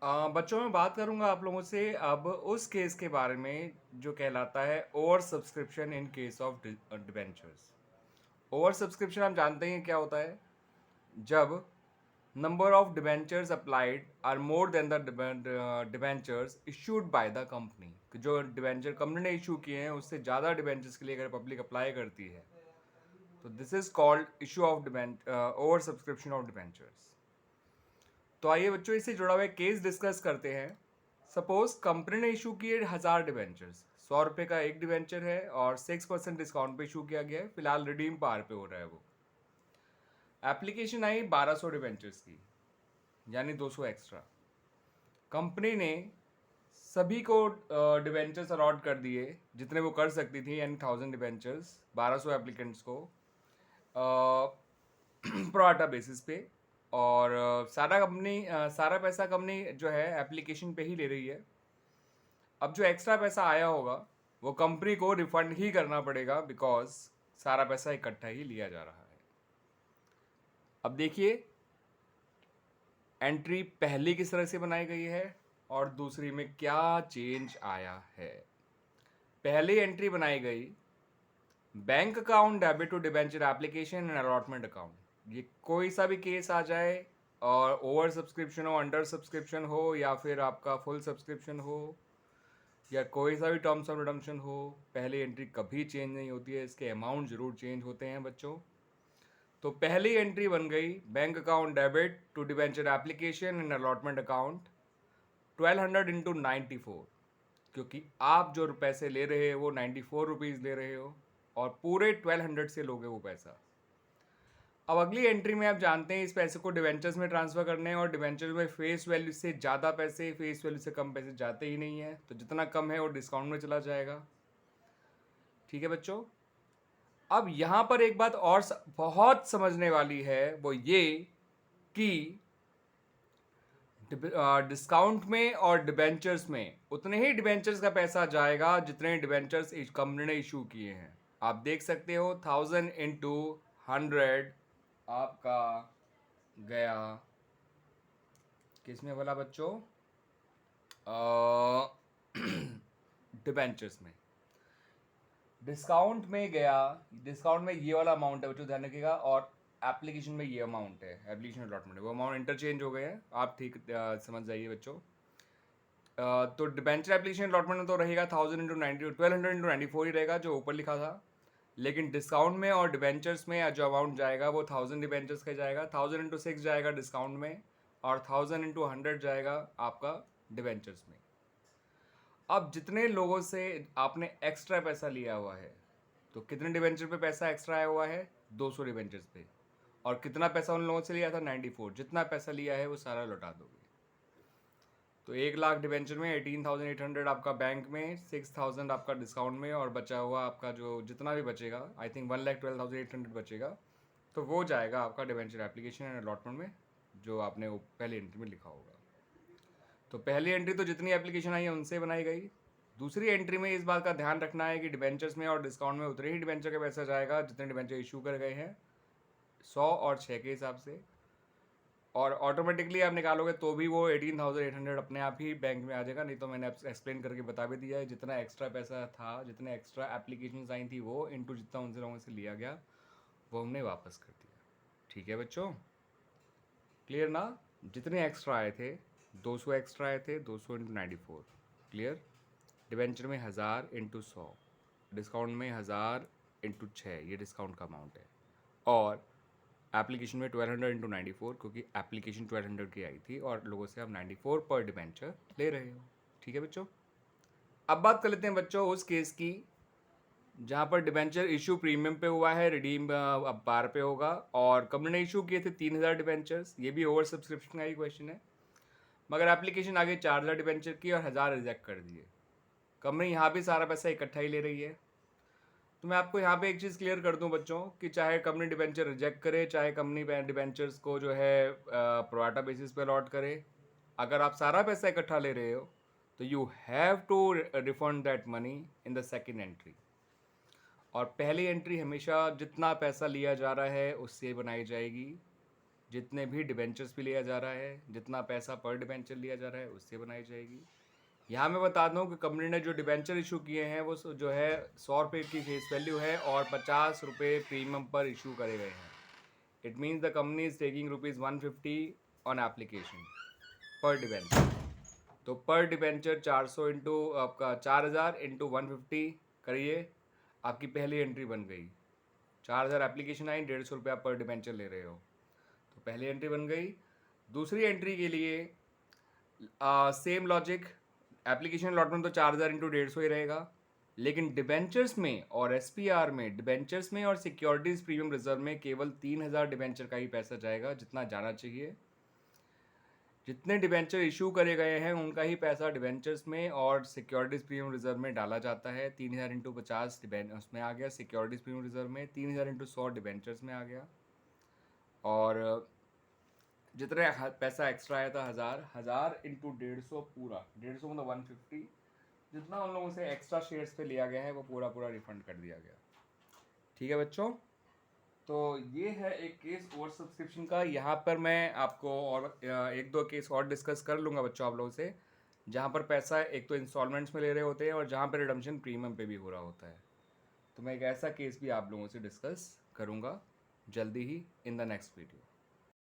बच्चों मैं बात करूँगा आप लोगों से अब उस केस के बारे में जो कहलाता है over subscription in case of debentures. Over subscription आप जानते हैं क्या होता है? जब number of debentures applied are more than the debentures issued by the company. जो डिबेंचर कंपनी ने इशू किए हैं उससे ज़्यादा डिबेंचर्स के लिए अगर पब्लिक अप्लाई करती है तो this is called issue of over subscription of debentures. तो आइए बच्चों इससे जुड़ा हुआ एक केस डिस्कस करते हैं। सपोज कंपनी ने इशू किए 1000 डिवेंचर्स, 100 रुपये का एक डिवेंचर है और 6% डिस्काउंट पे इशू किया गया है। फिलहाल रिडीम पार पे हो रहा है वो। एप्लीकेशन आई 1200 डिवेंचर्स की, यानी 200 एक्स्ट्रा। कंपनी ने सभी को डिवेंचर्स अलॉट कर दिए जितने वो कर सकती थी, यानी 1000 डिवेंचर्स 1200 एप्लीकेंट्स को प्रोराटा बेसिस पे। और सारा पैसा कंपनी जो है एप्लीकेशन पे ही ले रही है। अब जो एक्स्ट्रा पैसा आया होगा वो कंपनी को रिफंड ही करना पड़ेगा, बिकॉज सारा पैसा इकट्ठा ही लिया जा रहा है। अब देखिए एंट्री पहली किस तरह से बनाई गई है और दूसरी में क्या चेंज आया है। पहली एंट्री बनाई गई bank account debit to debenture application and allotment account. ये कोई सा भी केस आ जाए और ओवर सब्सक्रिप्शन हो, अंडर सब्सक्रिप्शन हो, या फिर आपका फुल सब्सक्रिप्शन हो, या कोई सा भी टर्म्स ऑफ रिडम्पशन हो, पहली एंट्री कभी चेंज नहीं होती है। इसके अमाउंट जरूर चेंज होते हैं बच्चों। तो पहली एंट्री बन गई bank account debit to debenture application and allotment account 1200 into 94, क्योंकि आप जो पैसे ले रहे हो वो 94 रुपीज़ ले रहे हो और पूरे 1200 से लोगे वो पैसा। अब अगली एंट्री में आप जानते हैं इस पैसे को डिवेंचर्स में ट्रांसफ़र करने हैं और डिवेंचर्स में फेस वैल्यू से ज़्यादा पैसे, फेस वैल्यू से कम पैसे जाते ही नहीं है, तो जितना कम है वो डिस्काउंट में चला जाएगा। ठीक है बच्चों। अब यहाँ पर एक बात और बहुत समझने वाली है, वो ये कि डिस्काउंट में और डिबेंचर्स में उतने ही डिबेंचर्स का पैसा जाएगा जितने डिबेंचर्स कंपनी ने इशू किए हैं। आप देख सकते हो 1000 इंटू 100 आपका गया किस में बोला बच्चों? डिबेंचर्स में। डिस्काउंट में गया, डिस्काउंट में ये वाला अमाउंट है बच्चों, ध्यान रखिएगा, और एप्लीकेशन में ये अमाउंट है, एप्लीकेशन अलॉटमेंट, वो अमाउंट इंटरचेंज हो गए हैं। आप ठीक समझ जाइए बच्चों। तो डिबेंचर एप्लीकेशन अलॉटमेंट में तो रहेगा 1000 इंटू 90, 1200 इंटू 94 ही रहेगा जो ऊपर लिखा था। लेकिन डिस्काउंट में और डिबेंचर्स में जो अमाउंट जाएगा वो 1000 डिबेंचर्स का जाएगा, 1000 इंटू 6 जाएगा डिस्काउंट में, और 1000 इंटू 100 जाएगा आपका डिबेंचर्स में। अब जितने लोगों से आपने एक्स्ट्रा पैसा लिया हुआ है, तो कितने डिबेंचर पे पैसा एक्स्ट्रा आया हुआ है? 200 डिबेंचर्स पे। और कितना पैसा उन लोगों से लिया था? 94। जितना पैसा लिया है वो सारा लौटा दोगे। तो 1 लाख डिबेंचर में 18,800 आपका बैंक में, 6,000 आपका डिस्काउंट में, और बचा हुआ आपका जो जितना भी बचेगा, आई थिंक 1,12,800 बचेगा, तो वो जाएगा आपका डिबेंचर एप्लीकेशन एंड अलॉटमेंट में, जो आपने वो पहली एंट्री में लिखा होगा। तो पहली एंट्री तो जितनी एप्लीकेशन आई है उनसे बनाई गई। दूसरी एंट्री में इस बात का ध्यान रखना है कि डिबेंचर्स में और डिस्काउंट में उतने ही डिबेंचर का पैसा जाएगा जितने डिबेंचर इशू कर गए हैं, 100 और 6 के हिसाब से। और ऑटोमेटिकली आप निकालोगे तो भी वो 18,800 अपने आप ही बैंक में आ जाएगा। नहीं तो मैंने एक्सप्लेन करके बता भी दिया है, जितना एक्स्ट्रा पैसा था, जितने एक्स्ट्रा एप्लीकेशन आई थी वो इनटू जितना उनसे लोगों से लिया गया वो हमने वापस कर दिया। ठीक है बच्चों, क्लियर ना? जितने एक्स्ट्रा आए थे, 200 एक्स्ट्रा आए थे, 200 इंटू 94, क्लियर। डिवेंचर में 1000 इंटू 100, डिस्काउंट में 1000 इंटू 6, ये डिस्काउंट का अमाउंट है, और एप्लीकेशन में 1200 इंटू 94, क्योंकि एप्लीकेशन 1200 की आई थी और लोगों से आप 94 पर डिवेंचर ले रहे हो। ठीक है बच्चों। अब बात कर लेते हैं बच्चों उस केस की जहाँ पर डिवेंचर इशू प्रीमियम पे हुआ है, रिडीम अब बार पे होगा, और कंपनी ने इशू किए थे 3000 डिवेंचर्स। ये भी ओवर सब्सक्रिप्शन का ही क्वेश्चन है, मगर एप्लीकेशन आगे 4000 डिवेंचर की और 1000 रिजेक्ट कर दिए। कंपनी यहाँ भी सारा पैसा इकट्ठा ही ले रही है। तो मैं आपको यहाँ पे एक चीज़ क्लियर कर दूँ बच्चों कि चाहे कंपनी डिबेंचर रिजेक्ट करे, चाहे कंपनी डिबेंचर्स को जो है प्रोराटा बेसिस पे अलॉट करे, अगर आप सारा पैसा इकट्ठा ले रहे हो तो you have to refund that money in the second entry. और पहली एंट्री हमेशा जितना पैसा लिया जा रहा है उससे बनाई जाएगी, जितने भी डिबेंचर्स पे लिया जा रहा है, जितना पैसा पर डिबेंचर लिया जा रहा है उससे बनाई जाएगी। यहाँ मैं बता दूँ कि कंपनी ने जो डिबेंचर इशू किए हैं वो जो है 100 रुपये की फेस वैल्यू है और 50 रुपये प्रीमियम पर इशू करे गए हैं। It means the company is taking ₹150 on application पर डिबेंचर। तो पर डिबेंचर 400 इंटू आपका 4000 इंटू 150 करिए, आपकी पहली एंट्री बन गई। 4000 एप्लीकेशन आई, 150 रुपया पर डिबेंचर ले रहे हो, तो पहली एंट्री बन गई। दूसरी एंट्री के लिए सेम लॉजिक, एप्लीकेशन अलॉटमेंट तो 4000 इंटू 150 ही रहेगा, लेकिन डिबेंचर्स में और एसपीआर में, डिबेंचर्स में और सिक्योरिटीज प्रीमियम रिजर्व में केवल 3000 डिबेंचर का ही पैसा जाएगा, जितना जाना चाहिए। जितने डिबेंचर इशू करे गए हैं उनका ही पैसा डिबेंचर्स में और सिक्योरिटीज प्रीमियम रिजर्व में डाला जाता है। 3000 इंटू 50 उसमें आ गया सिक्योरिटीज प्रीमियम रिजर्व में, 3000 इंटू 100 डिबेंचर्स में आ गया, और जितने पैसा एक्स्ट्रा आया था 1000 इंटू 150 पूरा, 150 मतलब 150, जितना उन लोगों से एक्स्ट्रा शेयर्स पे लिया गया है वो पूरा पूरा रिफंड कर दिया गया। ठीक है बच्चों, तो ये है एक केस ओवर सब्सक्रिप्शन का। यहाँ पर मैं आपको और एक दो केस और डिस्कस कर लूँगा बच्चों आप लोगों से, जहाँ पर पैसा एक तो इंस्टॉलमेंट्स में ले रहे होते हैं और जहाँ पर रिडम्पशन प्रीमियम पे भी हो रहा होता है। तो मैं एक ऐसा केस भी आप लोगों से डिस्कस करूँगा जल्दी ही इन द नेक्स्ट वीडियो।